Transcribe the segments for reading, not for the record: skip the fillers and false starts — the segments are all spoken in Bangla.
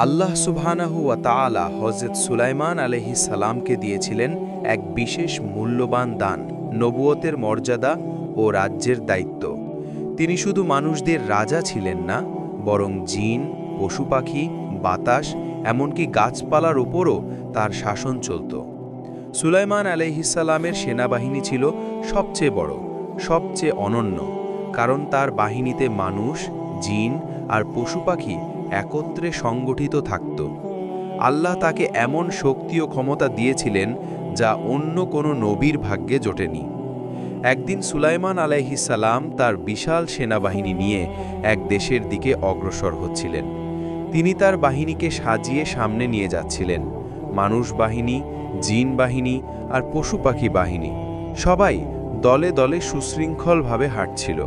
আল্লাহ সুবহানাহু ওয়া তাআলা হযরত সুলাইমান আলাইহিস সালামকে দিয়েছিলেন এক বিশেষ মূল্যবান দান, নবুয়তের মর্যাদা ও রাজ্যের দায়িত্ব। তিনি শুধু মানুষদের রাজা ছিলেন না, বরং জিন, পশু পাখি, বাতাস, এমনকি গাছপালার উপরও তার শাসন চলত। সুলাইমান আলাইহিস সালামের সেনাবাহিনী ছিল সবচেয়ে বড়, সবচেয়ে অনন্য, কারণ তার বাহিনীতে মানুষ, জিন আর পশু পাখি একত্রে সংগঠিত থাকত। আল্লাহ তাকে এমন শক্তি ও ক্ষমতা দিয়েছিলেন যা অন্য কোনো নবীর ভাগ্যে জোটেনি। একদিন সুলাইমান আলাইহিস সালাম তার বিশাল সেনাবাহিনী নিয়ে এক দেশের দিকে অগ্রসর হচ্ছিলেন। তিনি তার বাহিনীকে সাজিয়ে সামনে নিয়ে যাচ্ছিলেন। মানুষ বাহিনী, জিন বাহিনী আর পশু পাখি বাহিনী সবাই দলে দলে সুশৃঙ্খলভাবে হাঁটছিল।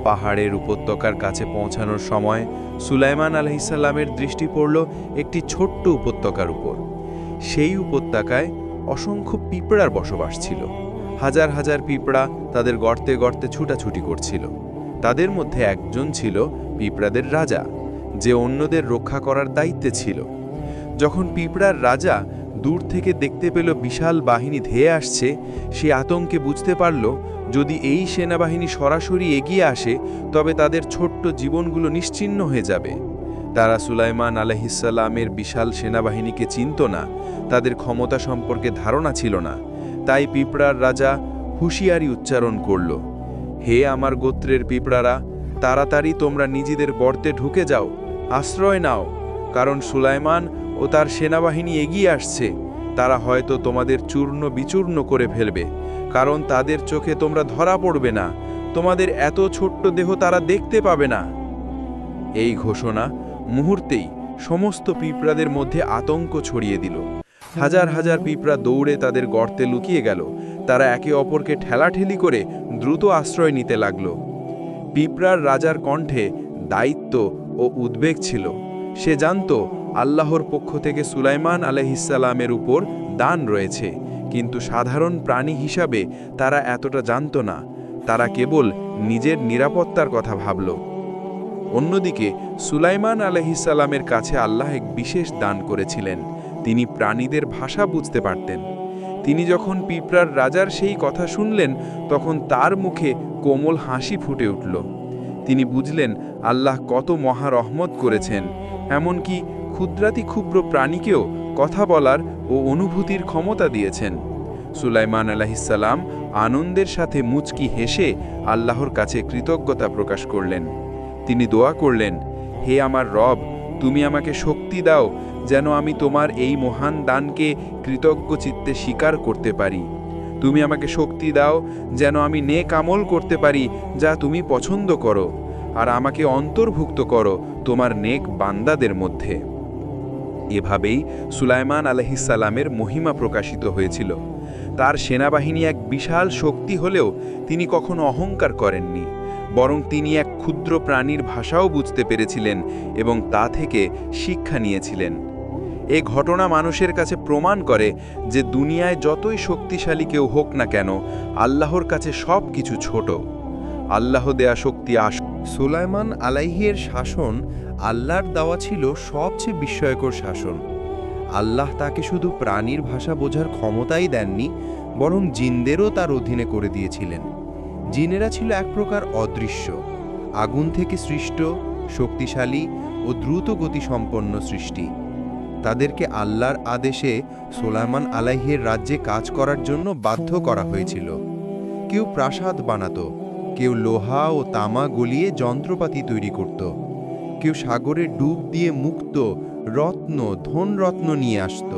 পাহাড়ের উপত্যকার কাছে পৌঁছানোর সময় সুলাইমান আলাইহিস সালামের দৃষ্টি পড়ল একটি ছোট্ট উপত্যকার উপর। সেই উপত্যকায় অসংখ্য পিঁপড়ার বসবাস ছিল। হাজার হাজার পিঁপড়া তাদের গর্তে গর্তে ছুটাছুটি করছিল। তাদের মধ্যে একজন ছিল পিঁপড়াদের রাজা, যে অন্যদের রক্ষা করার দায়িত্বে ছিল। যখন পিঁপড়ার রাজা দূর থেকে দেখতে পেল বিশাল বাহিনী ধেয়ে আসছে, সে আতঙ্কে বুঝতে পারল যদি এই সেনাবাহিনী সরাসরি এগিয়ে আসে তবে তাদের ছোট্ট জীবনগুলো নিশ্চিহ্ন হয়ে যাবে। তারা সুলাইমান আলাইহিস সালামের বিশাল সেনাবাহিনীকে চিনত না, তাদের ক্ষমতা সম্পর্কে ধারণা ছিল না। তাই পিঁপড়ার রাজা হুঁশিয়ারি উচ্চারণ করল, হে আমার গোত্রের পিঁপড়ারা, তাড়াতাড়ি তোমরা নিজেদের গর্তে ঢুকে যাও, আশ্রয় নাও, কারণ সুলাইমান ও তার সেনাবাহিনী এগিয়ে আসছে। তারা হয়তো তোমাদের চূর্ণ বিচূর্ণ করে ফেলবে, কারণ তাদের চোখে তোমরা ধরা পড়বে না, তোমাদের এত ছোট্ট দেহ তারা দেখতে পাবে না। এই ঘোষণা মুহূর্তেই সমস্ত পিঁপড়াদের মধ্যে আতঙ্ক ছড়িয়ে দিল। হাজার হাজার পিঁপড়া দৌড়ে তাদের গর্তে লুকিয়ে গেল। তারা একে অপরকে ঠেলাঠেলি করে দ্রুত আশ্রয় নিতে লাগল। পিঁপড়ার রাজার কণ্ঠে দায়িত্ব ও উদ্বেগ ছিল। সে জানত আল্লাহর পক্ষ থেকে সুলাইমান আলাইহিস সালামের উপর দান রয়েছে, কিন্তু সাধারণ প্রাণী হিসাবে তারা এতটা জানত না। তারা কেবল নিজের নিরাপত্তার কথা ভাবল। অন্যদিকে সুলাইমান আলাইহিস সালামের কাছে আল্লাহ এক বিশেষ দান করেছিলেন। তিনি প্রাণীদের ভাষা বুঝতে পারতেন। তিনি যখন পিঁপড়ার রাজার সেই কথা শুনলেন, তখন তার মুখে কোমল হাসি ফুটে উঠল। তিনি বুঝলেন আল্লাহ কত মহা রহমত করেছেন, এমনকি ক্ষুদ্রাতি ক্ষুদ্র প্রাণীকেও কথা বলার ও অনুভূতির ক্ষমতা দিয়েছেন। সুলাইমান আলাইহিস সালাম আনন্দের সাথে মুচকি হেসে আল্লাহর কাছে কৃতজ্ঞতা প্রকাশ করলেন। তিনি দোয়া করলেন, হে আমার রব, তুমি আমাকে শক্তি দাও যেন আমি তোমার এই মহান দানকে কৃতজ্ঞ চিত্তে স্বীকার করতে পারি। তুমি আমাকে শক্তি দাও যেন আমি নেক আমল করতে পারি যা তুমি পছন্দ করো, আর আমাকে অন্তর্ভুক্ত করো তোমার নেক বান্দাদের মধ্যে। এভাবেই সুলাইমান আলাইহিস সালামের মহিমা প্রকাশিত হয়েছিল। তার সেনাবাহিনী এক বিশাল শক্তি হলেও তিনি কখনো অহংকার করেননি, বরং তিনি এক ক্ষুদ্র প্রাণীর ভাষাও বুঝতে পেরেছিলেন এবং তা থেকে শিক্ষা নিয়েছিলেন। এ ঘটনা মানুষের কাছে প্রমাণ করে যে দুনিয়ায় যতই শক্তিশালী কেউ হোক না কেন, আল্লাহর কাছে সব কিছু ছোট। আল্লাহ দেয়া শক্তি সুলাইমান আলাইহির শাসন আল্লাহর দেওয়া ছিল সবচেয়ে বিস্ময়কর শাসন। আল্লাহ তাকে শুধু প্রাণীর ভাষা বোঝার ক্ষমতাই দেননি, বরং জিনদেরও তার অধীনে করে দিয়েছিলেন। জিনেরা ছিল এক প্রকার অদৃশ্য, আগুন থেকে সৃষ্ট, শক্তিশালী ও দ্রুত গতিসম্পন্ন সৃষ্টি। তাদেরকে আল্লাহর আদেশে সুলাইমান আলাইহির রাজ্যে কাজ করার জন্য বাধ্য করা হয়েছিল। কেউ প্রাসাদ বানাত, কেউ লোহা ও তামা গলিয়ে যন্ত্রপাতি তৈরি করত, কেউ সাগরে ডুব দিয়ে মুক্ত রত্ন ধনরত্ন নিয়ে আসত,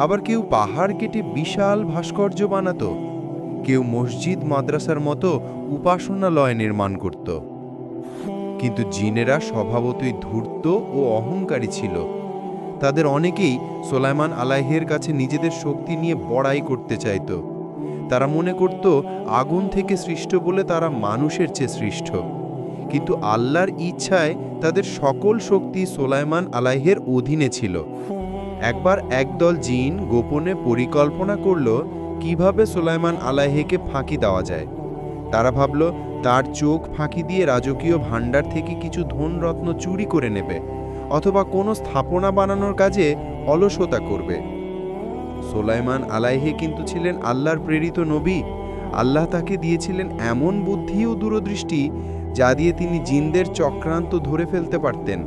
আবার কেউ পাহাড় কেটে বিশাল ভাস্কর্য বানাত, কেউ মসজিদ মাদ্রাসার মতো উপাসনালয় নির্মাণ করত। কিন্তু জিনেরা স্বভাবতই ধূর্ত ও অহংকারী ছিল। তাদের অনেকেই সুলাইমান আলাইহির কাছে নিজেদের শক্তি নিয়ে বড়াই করতে চাইত। তারা মনে করত আগুন থেকে সৃষ্ট বলে তারা মানুষের চেয়ে শ্রেষ্ঠ। কিন্তু আল্লাহর ইচ্ছায় তাদের সকল শক্তি সুলাইমান আলাইহির অধীনে ছিল। একবার একদল জিন গোপনে পরিকল্পনা করল কিভাবে সুলাইমান আলাইহিকে ফাঁকি দেওয়া যায়। তারা ভাবল তার চোখ ফাঁকি দিয়ে রাজকীয় ভাণ্ডার থেকে কিছু ধনরত্ন চুরি করে নেবে, অথবা কোনো স্থাপনা বানানোর কাজে অলসতা করবে। সুলাইমান আলাইহি কিন্তু ছিলেন আল্লাহর প্রেরিত নবী। আল্লাহ তাকে দিয়েছিলেন এমন বুদ্ধি ও দূরদৃষ্টি যা দিয়ে তিনি জিনদের চক্রান্ত ধরে ফেলতে পারতেন।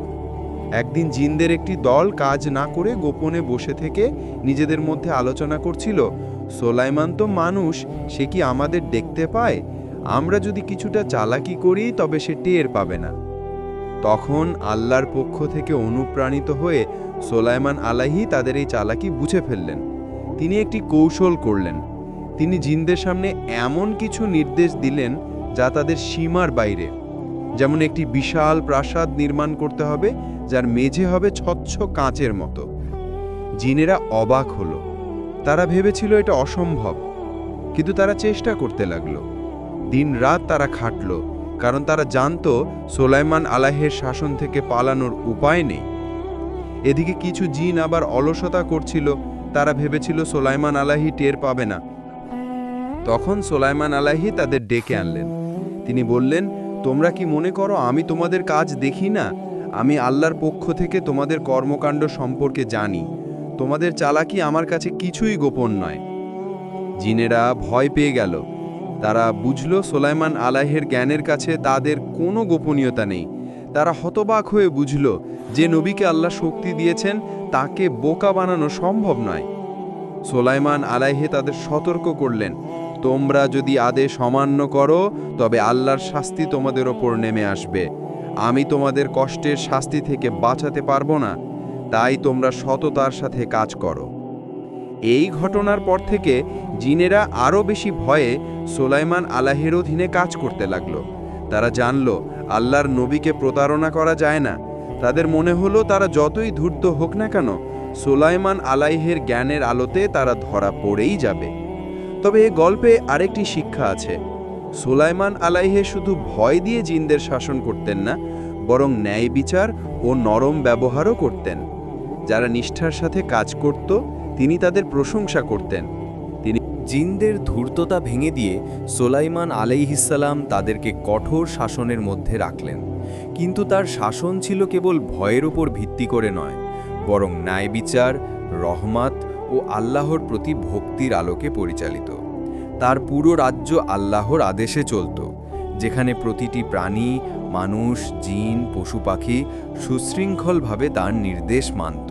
একদিন জিনদের একটি দল কাজ না করে গোপনে বসে থেকে নিজেদের মধ্যে আলোচনা করছিল, সুলাইমান তো মানুষ, সে কি আমাদের দেখতে পায়? আমরা যদি কিছুটা চালাকি করি তবে সে টের পাবে না। তখন আল্লাহর পক্ষ থেকে অনুপ্রাণিত হয়ে সুলাইমান আলাইহি তাদের এই চালাকি বুঝে ফেললেন। তিনি একটি কৌশল করলেন। তিনি জিনদের সামনে এমন কিছু নির্দেশ দিলেন যা তাদের সীমার বাইরে। যেমন একটি বিশাল প্রাসাদ নির্মাণ করতে হবে যার মেঝে হবে স্বচ্ছ কাঁচের মতো। জিনেরা অবাক হলো। তারা ভেবেছিল এটা অসম্ভব, কিন্তু তারা চেষ্টা করতে লাগলো। দিনরাত তারা খাটল, কারণ তারা জানতো সুলাইমান আলাইহির শাসন থেকে পালানোর উপায় নেই। এদিকে কিছু জিন আবার অলসতা করছিল। তারা ভেবেছিল সুলাইমান আলাইহি টের পাবে না। তখন সুলাইমান আলাইহি তাদের ডেকে আনলেন। তিনি বললেন, তোমরা কি মনে করো আমি তোমাদের কাজ দেখি না? আমি আল্লাহর পক্ষ থেকে তোমাদের কর্মকাণ্ড সম্পর্কে জানি। তোমাদের চালাকি আমার কাছে কিছুই গোপন নয়। জিনেরা ভয় পেয়ে গেল। তারা বুঝল সুলাইমান আলাইহির জ্ঞানের কাছে তাদের কোনো গোপনীয়তা নেই। তারা হতবাক হয়ে বুঝল যে নবীকে আল্লাহ শক্তি দিয়েছেন তাকে বোকা বানানো সম্ভব নয়। সুলাইমান আলাইহি তাদের সতর্ক করলেন, তোমরা যদি আদেশ অমান্য করো তবে আল্লাহর শাস্তি তোমাদের ওপর নেমে আসবে। আমি তোমাদের কষ্টের শাস্তি থেকে বাঁচাতে পারবো না, তাই তোমরা সততার সাথে কাজ করো। এই ঘটনার পর থেকে জিনেরা আরও বেশি ভয়ে সুলাইমান আলাইহির অধীনে কাজ করতে লাগলো। তারা জানল আল্লাহর নবীকে প্রতারণা করা যায় না। তাদের মনে হলো তারা যতই ধূর্ত হোক না কেন, সুলাইমান আলাইহির জ্ঞানের আলোতে তারা ধরা পড়েই যাবে। তবে এ গল্পে আরেকটি শিক্ষা আছে। সুলাইমান আলাইহি শুধু ভয় দিয়ে জিনদের শাসন করতেন না, বরং ন্যায় বিচার ও নরম ব্যবহারও করতেন। যারা নিষ্ঠার সাথে কাজ করত তিনি তাদের প্রশংসা করতেন। জিনদের ধূর্ততা ভেঙে দিয়ে সুলাইমান আলাইহিসসালাম তাদেরকে কঠোর শাসনের মধ্যে রাখলেন। কিন্তু তার শাসন ছিল কেবল ভয়ের উপর ভিত্তি করে নয়, বরং ন্যায় বিচার, রহমত ও আল্লাহর প্রতি ভক্তির আলোকে পরিচালিত। তার পুরো রাজ্য আল্লাহর আদেশে চলত, যেখানে প্রতিটি প্রাণী, মানুষ, জিন, পশু পাখি সুশৃঙ্খলভাবে তার নির্দেশ মানত।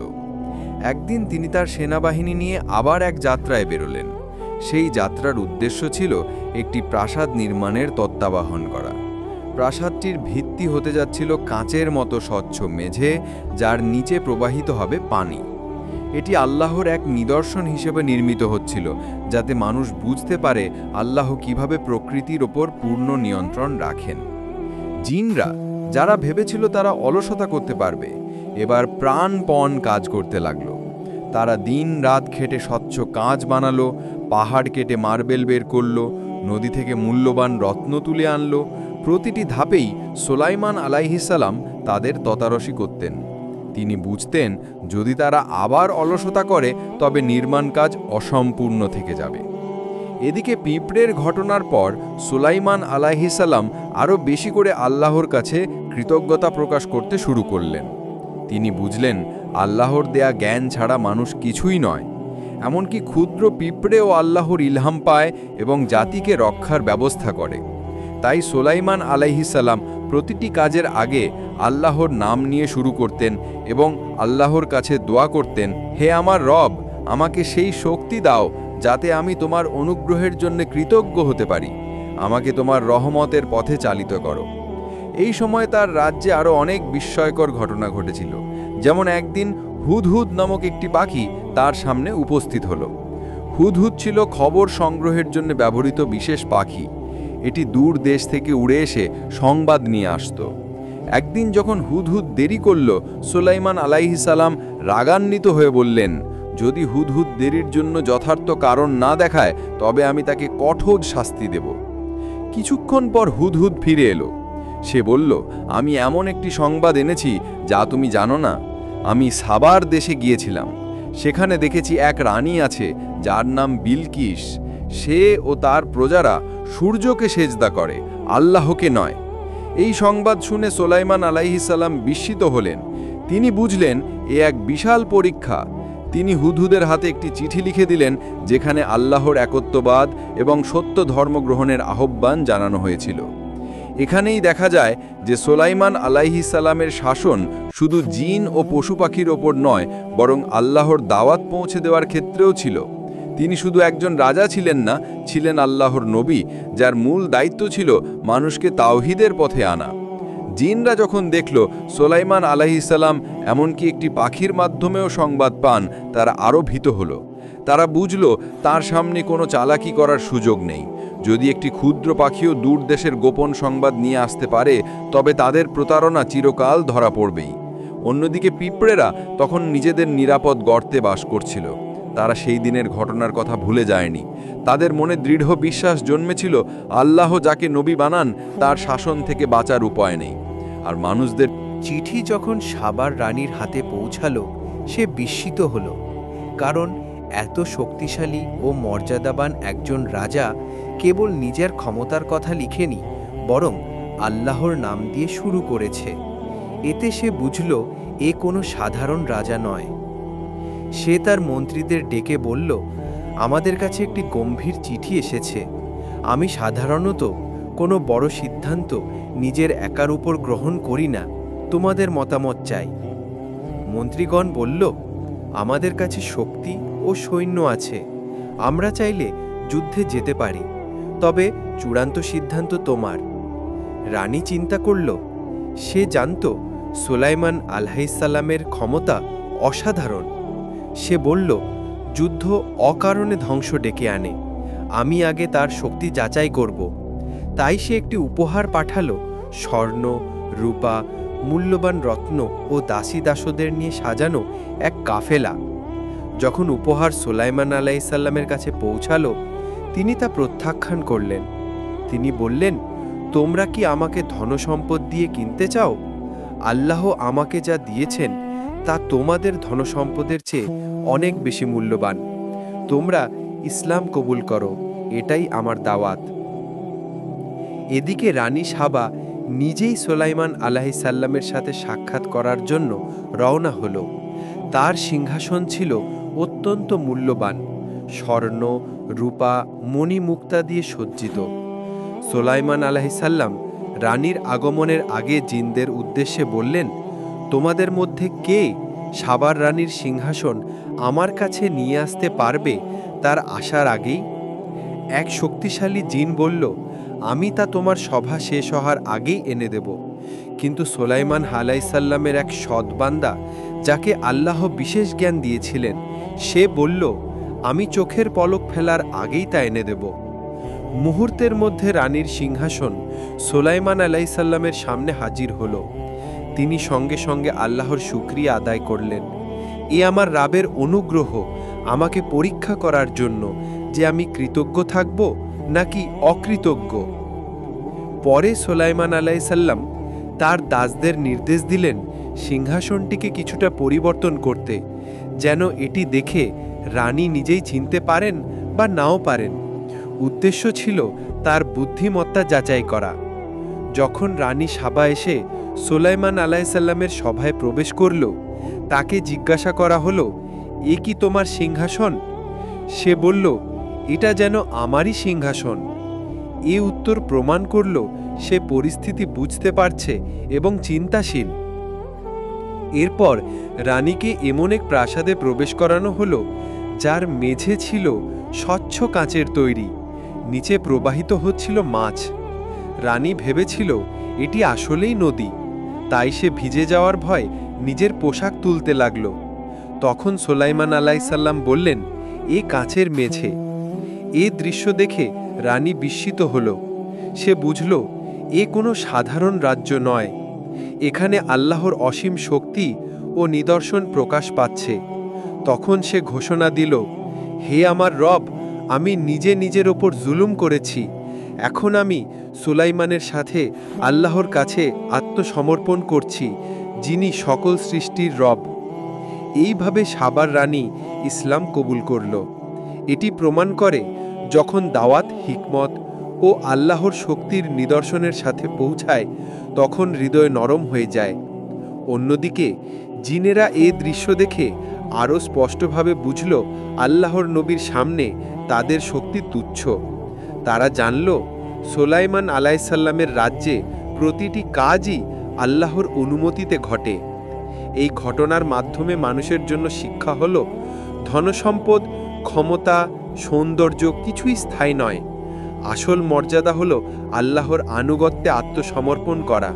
একদিন তিনি তার সেনাবাহিনী নিয়ে আবার এক যাত্রায় বেরোলেন। সেই যাত্রার উদ্দেশ্য ছিল একটি প্রাসাদ নির্মাণের তত্ত্বাবধান করা। প্রাসাদটির ভিত্তি হতে যাচ্ছিল কাঁচের মতো স্বচ্ছ মেঝে, যার নিচে প্রবাহিত হবে পানি। এটি আল্লাহর এক নিদর্শন হিসেবে নির্মিত হচ্ছিল, যাতে মানুষ বুঝতে পারে আল্লাহ কিভাবে প্রকৃতির ওপর পূর্ণ নিয়ন্ত্রণ রাখেন। জিনরা, যারা ভেবেছিল তারা অলসতা করতে পারবে, এবার প্রাণপণ কাজ করতে লাগলো। তারা দিন রাত খেটে স্বচ্ছ কাঁচ বানালো, পাহাড় কেটে মার্বেল বের করলো, নদী থেকে মূল্যবান রত্ন তুলে আনলো। প্রতিটি ধাপেই সুলাইমান আলাইহিসসালাম তাদের তদারকি করতেন। তিনি বুঝতেন যদি তারা আবার অলসতা করে তবে নির্মাণ কাজ অসম্পূর্ণ থেকে যাবে। এদিকে পিঁপড়ের ঘটনার পর সুলাইমান আলাইহিসসালাম আরও বেশি করে আল্লাহর কাছে কৃতজ্ঞতা প্রকাশ করতে শুরু করলেন। তিনি বুঝলেন আল্লাহর দেয়া জ্ঞান ছাড়া মানুষ কিছুই নয়। এমনকি ক্ষুদ্র পিঁপড়েও আল্লাহর ইলহাম পায় এবং জাতিকে রক্ষার ব্যবস্থা করে। তাই সুলাইমান আলাইহিসসালাম প্রতিটি কাজের আগে আল্লাহর নাম নিয়ে শুরু করতেন এবং আল্লাহর কাছে দোয়া করতেন, হে আমার রব, আমাকে সেই শক্তি দাও যাতে আমি তোমার অনুগ্রহের জন্য কৃতজ্ঞ হতে পারি। আমাকে তোমার রহমতের পথে চালিত করো। এই সময় তার রাজ্যে আরও অনেক বিস্ময়কর ঘটনা ঘটেছিল। যেমন একদিন হুদহুদ নামক একটি পাখি তার সামনে উপস্থিত হলো। হুদহুদ ছিল খবর সংগ্রহের জন্য ব্যবহৃত বিশেষ পাখি। এটি দূর দেশ থেকে উড়ে এসে সংবাদ নিয়ে আসত। একদিন যখন হুদহুদ দেরি করল, সুলাইমান আলাইহিসসালাম রাগান্বিত হয়ে বললেন, যদি হুদহুদ দেরির জন্য যথার্থ কারণ না দেখায় তবে আমি তাকে কঠোর শাস্তি দেব। কিছুক্ষণ পর হুদহুদ ফিরে এলো। সে বলল, আমি এমন একটি সংবাদ এনেছি যা তুমি জানো না। আমি সাবার দেশে গিয়েছিলাম। সেখানে দেখেছি এক রানী আছে যার নাম বিলকিস। সে ও তার প্রজারা সূর্যকে সেজদা করে, আল্লাহকে নয়। এই সংবাদ শুনে সুলাইমান আলাইহিসসালাম বিস্মিত হলেন। তিনি বুঝলেন এ এক বিশাল পরীক্ষা। তিনি হুদহুদের হাতে একটি চিঠি লিখে দিলেন, যেখানে আল্লাহর একত্ববাদ এবং সত্য ধর্ম গ্রহণের আহ্বান জানানো হয়েছিল। এখানেই দেখা যায় যে সুলাইমান আলাইহিস সালামের শাসন শুধু জিন ও পশু পাখির ওপর নয়, বরং আল্লাহর দাওয়াত পৌঁছে দেওয়ার ক্ষেত্রেও ছিল। তিনি শুধু একজন রাজা ছিলেন না, ছিলেন আল্লাহর নবী, যার মূল দায়িত্ব ছিল মানুষকে তাওহীদের পথে আনা। জিনরা যখন দেখল সুলাইমান আলাইহিস সালাম এমনকি একটি পাখির মাধ্যমেও সংবাদ পান, তারা আরও ভীত হলো। তারা বুঝল তার সামনে কোনো চালাকি করার সুযোগ নেই। যদি একটি ক্ষুদ্র পাখিও দূর দেশের গোপন সংবাদ নিয়ে আসতে পারে, তবে তাদের প্রতারণা চিরকাল ধরা পড়বেই। অন্যদিকে পিঁপড়েরা তখন নিজেদের নিরাপদ গর্তে বাস করছিল। তারা সেই দিনের ঘটনার কথা ভুলে যায়নি। তাদের মনে দৃঢ় বিশ্বাস জন্মেছিল আল্লাহ যাকে নবী বানান, তার শাসন থেকে বাঁচার উপায় নেই। আর মানুষদের চিঠি যখন সাবার রানীর হাতে পৌঁছালো, সে বিস্মিত হলো, কারণ এত শক্তিশালী ও মর্যাদাবান একজন রাজা কেবল নিজের ক্ষমতার কথা লিখেনি, বরং আল্লাহর নাম দিয়ে শুরু করেছে। এতে সে বুঝল এ কোনো সাধারণ রাজা নয়। সে তার মন্ত্রীদের ডেকে বলল, আমাদের কাছে একটি গম্ভীর চিঠি এসেছে। আমি সাধারণত কোনো বড় সিদ্ধান্ত নিজের একার উপর গ্রহণ করি না, তোমাদের মতামত চাই। মন্ত্রীগণ বলল, আমাদের কাছে শক্তি ও সৈন্য আছে, আমরা চাইলে যুদ্ধে যেতে পারি, তবে চূড়ান্ত সিদ্ধান্ত তোমার। রানী চিন্তা করল। সে জানত সুলাইমান আলাইহিস সালামের ক্ষমতা অসাধারণ। সে বলল, যুদ্ধ অকারণে ধ্বংস ডেকে আনে, আমি আগে তার শক্তি যাচাই করব। তাই সে একটি উপহার পাঠালো, স্বর্ণ, রূপা, মূল্যবান রত্ন ও দাসী দাসদের নিয়ে সাজানো এক কাফেলা। যখন উপহার সুলাইমান আলাইহিস সালামের কাছে পৌঁছালো, তিনি তা প্রত্যাখ্যান করলেন। তিনি বললেন, তোমরা কি আমাকে ধনসম্পদ দিয়ে কিনতে চাও? আল্লাহ আমাকে যা দিয়েছেন তা তোমাদের ধনসম্পদের চেয়ে অনেক বেশি মূল্যবান। তোমরা ইসলাম কবুল করো, এটাই আমার দাওয়াত। এদিকে রানী সাবা নিজেই সুলাইমান আলাইহিস সালামের সাথে সাক্ষাৎ করার জন্য রওনা হলো। তার সিংহাসন ছিল অত্যন্ত মূল্যবান, স্বর্ণ, রূপা, মণিমুক্তা দিয়ে সজ্জিত। সুলাইমান আলাইহিস সালাম রানীর আগমনের আগে জিনদের উদ্দেশ্যে বললেন, তোমাদের মধ্যে কে সাবার রানীর সিংহাসন আমার কাছে নিয়ে আসতে পারবে তার আসার আগেই? এক শক্তিশালী জিন বলল, আমি তা তোমার সভা শেষ হওয়ার আগেই এনে দেব। কিন্তু সুলাইমান আলাইহিস সালামের এক সৎবান্দা, যাকে আল্লাহ বিশেষ জ্ঞান দিয়েছিলেন, সে বলল, আমি চোখের পলক ফেলার আগেই তা এনে দেব। মুহূর্তের মধ্যে রানীর সিংহাসন সুলাইমান আলাইহিস সালামের সামনে হাজির হলো। তিনি সঙ্গে সঙ্গে আল্লাহর শুকরিয়া আদায় করলেন। এ আমার রাবের অনুগ্রহ, আমাকে পরীক্ষা করার জন্য যে আমি কৃতজ্ঞ থাকব নাকি অকৃতজ্ঞ। পরে সুলাইমান আলাইহিস সালাম তার দাসদের নির্দেশ দিলেন সিংহাসনটিকে কিছুটা পরিবর্তন করতে, যেন এটি দেখে রানী নিজেই চিনতে পারেন বা নাও পারেন। উদ্দেশ্য ছিল তার বুদ্ধিমত্তা যাচাই করা। যখন রানী সাবা এসে সুলাইমান আলাইহিস সালামের সভায় প্রবেশ করল, তাকে জিজ্ঞাসা করা হলো, এ কি তোমার সিংহাসন? সে বলল, এটা যেন আমারই সিংহাসন। এ উত্তর প্রমাণ করল সে পরিস্থিতি বুঝতে পারছে এবং চিন্তাশীল। এরপর রানীকে এমন এক প্রাসাদে প্রবেশ করানো হলো, যার মেঝে ছিল স্বচ্ছ কাঁচের তৈরি, নিচে প্রবাহিত হচ্ছিল মাছ। রানী ভেবেছিল এটি আসলেই নদী, তাই সে ভিজে যাওয়ার ভয় নিজের পোশাক তুলতে লাগল। তখন সুলাইমান আলাইহিস সালাম বললেন, এ কাঁচের মেঝে। এ দৃশ্য দেখে রানী বিস্মিত হল। সে বুঝল এ কোনো সাধারণ রাজ্য নয়, এখানে আল্লাহর অসীম শক্তি ও নিদর্শন প্রকাশ পাচ্ছে। তখন সে ঘোষণা দিল, হে আমার রব, আমি নিজে নিজের ওপর জুলুম করেছি। এখন আমি সুলাইমানের সাথে আল্লাহর কাছে আত্মসমর্পণ করছি, যিনি সকল সৃষ্টির রব। এইভাবে সাবার রানী ইসলাম কবুল করল। এটি প্রমাণ করে, যখন দাওয়াত হিকমত ও আল্লাহর শক্তির নিদর্শনের সাথে পৌঁছায়, তখন হৃদয় নরম হয়ে যায়। অন্যদিকে জিনেরা এই দৃশ্য দেখে আরও স্পষ্টভাবে বুঝল আল্লাহর নবীর সামনে তাদের শক্তি তুচ্ছ। তারা জানল সোলাইমান আলাইসাল্লামের রাজ্যে প্রতিটি কাজই আল্লাহর অনুমতিতে ঘটে। এই ঘটনার মাধ্যমে মানুষের জন্য শিক্ষা হল, ধনসম্পদ, ক্ষমতা, সৌন্দর্য কিছুই স্থায়ী নয়। আসল মর্যাদা হল আল্লাহর আনুগত্যে আত্মসমর্পণ করা।